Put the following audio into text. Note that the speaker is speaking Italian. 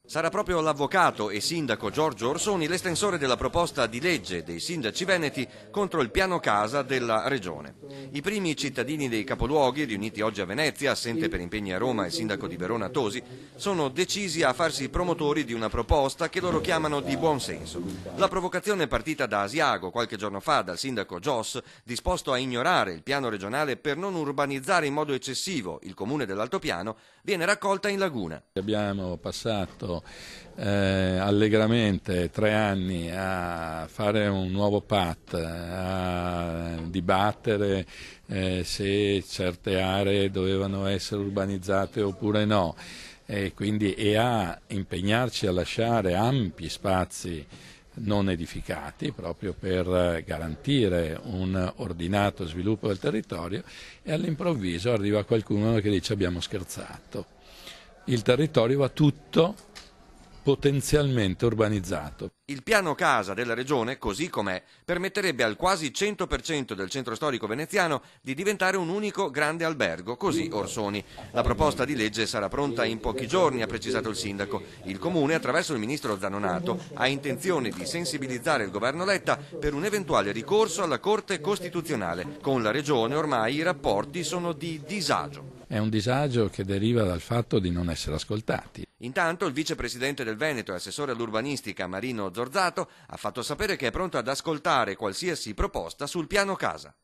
Sarà proprio l'avvocato e sindaco Giorgio Orsoni l'estensore della proposta di legge dei sindaci veneti contro il piano casa della Regione. I primi cittadini dei capoluoghi, riuniti oggi a Venezia, assente per impegni a Roma il sindaco di Verona Tosi, sono decisi a farsi promotori di una proposta che loro chiamano di buon senso. La provocazione è partita da Asiago qualche giorno fa dal sindaco Gios, disposto a ignorare il piano regionale per non urbanizzare in modo eccessivo il comune dell'Altopiano, viene raccolta in Laguna. Abbiamo passato allegramente 3 anni a fare un nuovo PAT, a dibattere se certe aree dovevano essere urbanizzate oppure no, e a impegnarci a lasciare ampi spazi non edificati proprio per garantire un ordinato sviluppo del territorio, e all'improvviso arriva qualcuno che dice: abbiamo scherzato, il territorio va tutto potenzialmente urbanizzato. Il piano casa della regione, così com'è, permetterebbe al quasi 100% del centro storico veneziano di diventare un unico grande albergo, così Orsoni. La proposta di legge sarà pronta in pochi giorni, ha precisato il sindaco. Il comune, attraverso il ministro Zanonato, ha intenzione di sensibilizzare il governo Letta per un eventuale ricorso alla Corte Costituzionale. Con la regione ormai i rapporti sono di disagio. È un disagio che deriva dal fatto di non essere ascoltati. Intanto il vicepresidente del Veneto e assessore all'urbanistica Marino Zorzato ha fatto sapere che è pronto ad ascoltare qualsiasi proposta sul piano casa.